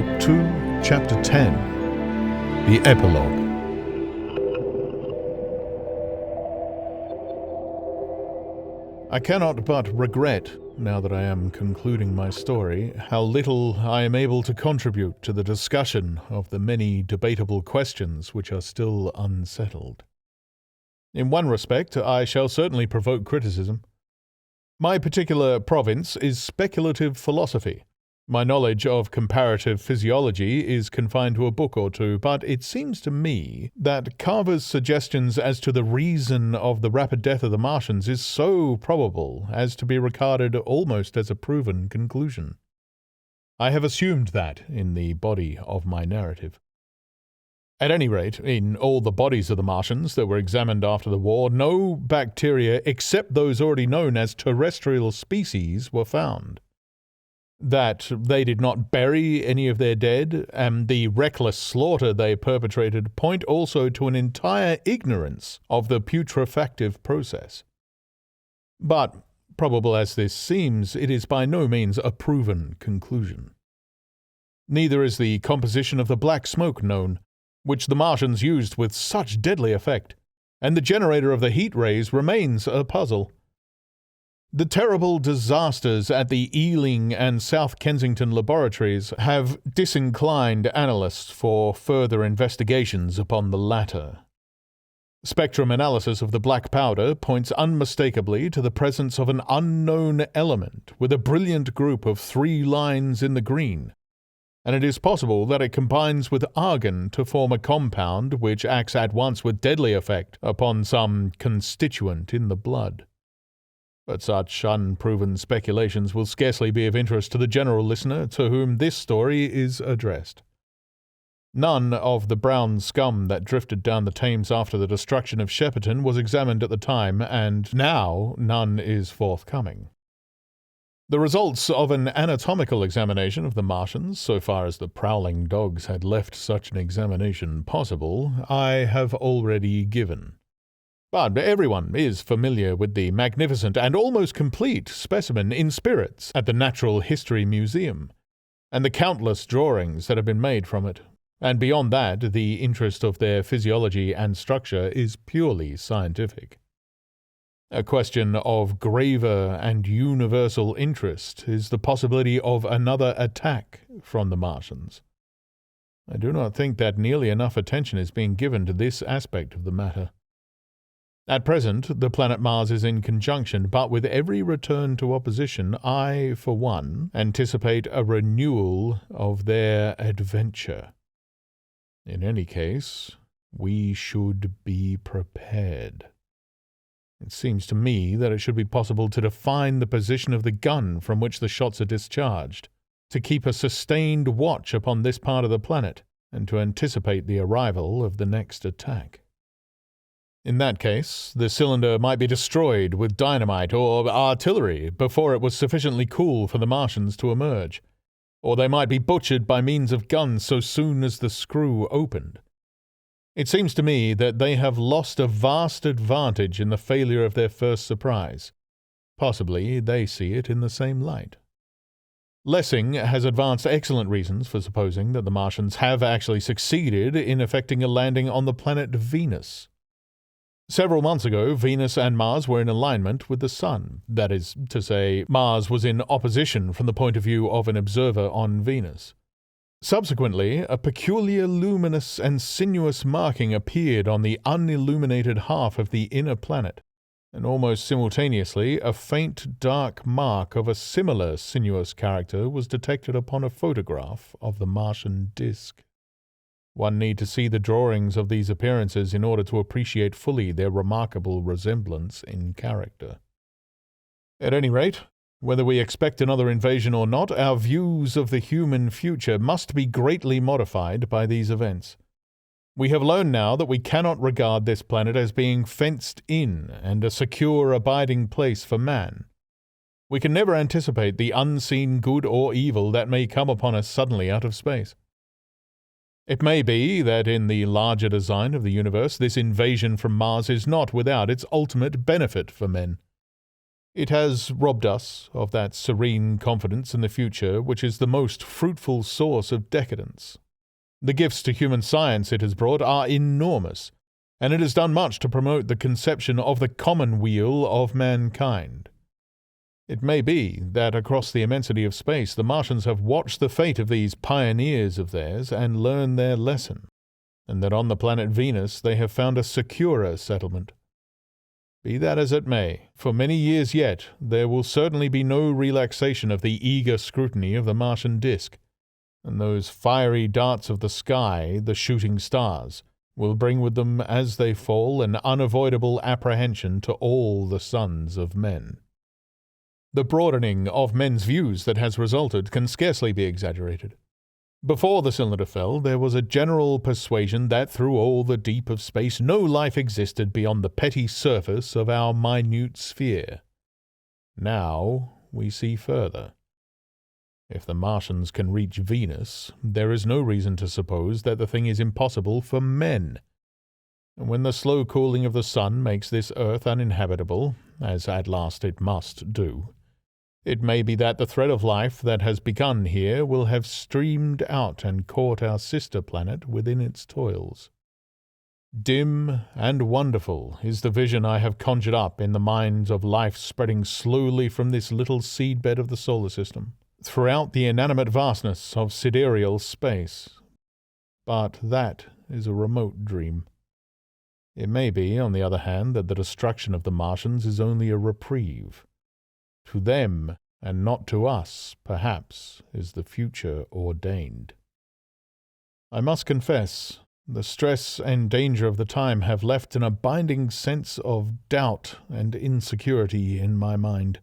Book 2, Chapter 10, The Epilogue. I cannot but regret, now that I am concluding my story, how little I am able to contribute to the discussion of the many debatable questions which are still unsettled. In one respect, I shall certainly provoke criticism. My particular province is speculative philosophy. My knowledge of comparative physiology is confined to a book or two, but it seems to me that Carver's suggestions as to the reason of the rapid death of the Martians is so probable as to be regarded almost as a proven conclusion. I have assumed that in the body of my narrative. At any rate, in all the bodies of the Martians that were examined after the war, no bacteria except those already known as terrestrial species were found. That they did not bury any of their dead, and the reckless slaughter they perpetrated point also to an entire ignorance of the putrefactive process. But, probable as this seems, it is by no means a proven conclusion. Neither is the composition of the black smoke known, which the Martians used with such deadly effect, and the generator of the heat rays remains a puzzle. The terrible disasters at the Ealing and South Kensington laboratories have disinclined analysts for further investigations upon the latter. Spectrum analysis of the black powder points unmistakably to the presence of an unknown element with a brilliant group of 3 lines in the green, and it is possible that it combines with argon to form a compound which acts at once with deadly effect upon some constituent in the blood. But such unproven speculations will scarcely be of interest to the general listener to whom this story is addressed. None of the brown scum that drifted down the Thames after the destruction of Shepperton was examined at the time, and now none is forthcoming. The results of an anatomical examination of the Martians, so far as the prowling dogs had left such an examination possible, I have already given. But everyone is familiar with the magnificent and almost complete specimen in spirits at the Natural History Museum, and the countless drawings that have been made from it, and beyond that, the interest of their physiology and structure is purely scientific. A question of graver and universal interest is the possibility of another attack from the Martians. I do not think that nearly enough attention is being given to this aspect of the matter. At present, the planet Mars is in conjunction, but with every return to opposition, I, for one, anticipate a renewal of their adventure. In any case, we should be prepared. It seems to me that it should be possible to define the position of the gun from which the shots are discharged, to keep a sustained watch upon this part of the planet, and to anticipate the arrival of the next attack. In that case, the cylinder might be destroyed with dynamite or artillery before it was sufficiently cool for the Martians to emerge, or they might be butchered by means of guns so soon as the screw opened. It seems to me that they have lost a vast advantage in the failure of their first surprise. Possibly they see it in the same light. Lessing has advanced excellent reasons for supposing that the Martians have actually succeeded in effecting a landing on the planet Venus. Several months ago, Venus and Mars were in alignment with the Sun. That is to say, Mars was in opposition from the point of view of an observer on Venus. Subsequently, a peculiar luminous and sinuous marking appeared on the unilluminated half of the inner planet, and almost simultaneously a faint dark mark of a similar sinuous character was detected upon a photograph of the Martian disk. One need to see the drawings of these appearances in order to appreciate fully their remarkable resemblance in character. At any rate, whether we expect another invasion or not, our views of the human future must be greatly modified by these events. We have learned now that we cannot regard this planet as being fenced in and a secure abiding place for man. We can never anticipate the unseen good or evil that may come upon us suddenly out of space. It may be that in the larger design of the universe, this invasion from Mars is not without its ultimate benefit for men. It has robbed us of that serene confidence in the future which is the most fruitful source of decadence. The gifts to human science it has brought are enormous, and it has done much to promote the conception of the commonweal of mankind. It may be that across the immensity of space the Martians have watched the fate of these pioneers of theirs and learned their lesson, and that on the planet Venus they have found a securer settlement. Be that as it may, for many years yet there will certainly be no relaxation of the eager scrutiny of the Martian disk, and those fiery darts of the sky, the shooting stars, will bring with them as they fall an unavoidable apprehension to all the sons of men. The broadening of men's views that has resulted can scarcely be exaggerated. Before the cylinder fell, there was a general persuasion that through all the deep of space no life existed beyond the petty surface of our minute sphere. Now we see further. If the Martians can reach Venus, there is no reason to suppose that the thing is impossible for men. And when the slow cooling of the sun makes this earth uninhabitable, as at last it must do, it may be that the thread of life that has begun here will have streamed out and caught our sister planet within its toils. Dim and wonderful is the vision I have conjured up in the minds of life spreading slowly from this little seedbed of the solar system, throughout the inanimate vastness of sidereal space. But that is a remote dream. It may be, on the other hand, that the destruction of the Martians is only a reprieve. To them, and not to us, perhaps, is the future ordained. I must confess, the stress and danger of the time have left an abiding sense of doubt and insecurity in my mind.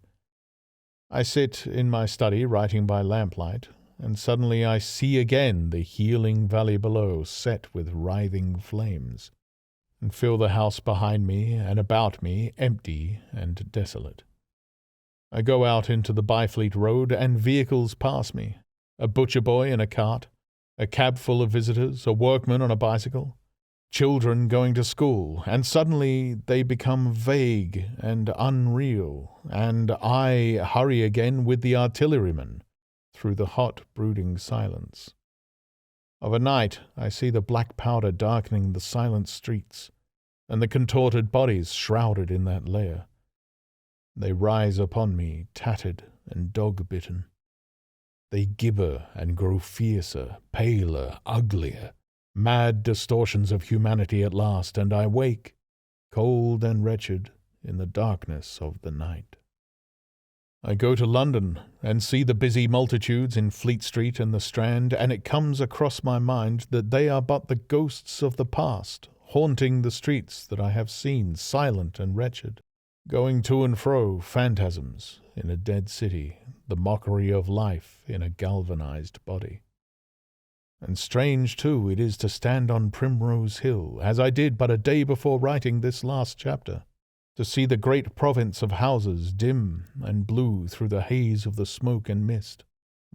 I sit in my study writing by lamplight, and suddenly I see again the healing valley below set with writhing flames, and feel the house behind me and about me empty and desolate. I go out into the Byfleet Road, and vehicles pass me. A butcher boy in a cart, a cab full of visitors, a workman on a bicycle, children going to school, and suddenly they become vague and unreal, and I hurry again with the artilleryman through the hot, brooding silence. Of a night I see the black powder darkening the silent streets, and the contorted bodies shrouded in that layer. They rise upon me, tattered and dog-bitten. They gibber and grow fiercer, paler, uglier, mad distortions of humanity at last, and I wake, cold and wretched, in the darkness of the night. I go to London and see the busy multitudes in Fleet Street and the Strand, and it comes across my mind that they are but the ghosts of the past, haunting the streets that I have seen, silent and wretched. Going to and fro, phantasms in a dead city, the mockery of life in a galvanized body. And strange, too, it is to stand on Primrose Hill, as I did but a day before writing this last chapter, to see the great province of houses dim and blue through the haze of the smoke and mist,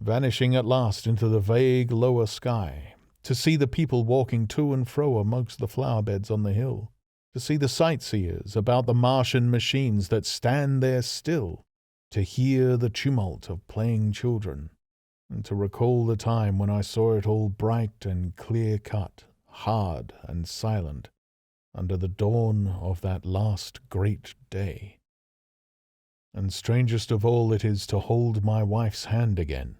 vanishing at last into the vague lower sky, to see the people walking to and fro amongst the flower-beds on the hill, to see the sightseers about the Martian machines that stand there still, to hear the tumult of playing children, and to recall the time when I saw it all bright and clear-cut, hard and silent, under the dawn of that last great day. And strangest of all it is to hold my wife's hand again,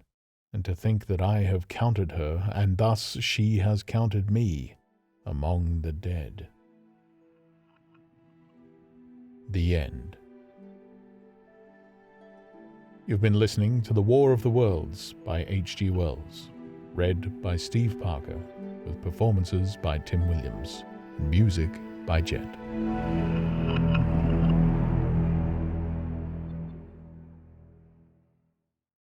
and to think that I have counted her, and thus she has counted me, among the dead. The end. You've been listening to The War of the Worlds by H.G. Wells, read by Steve Parker, with performances by Tim Williams, music by Jet.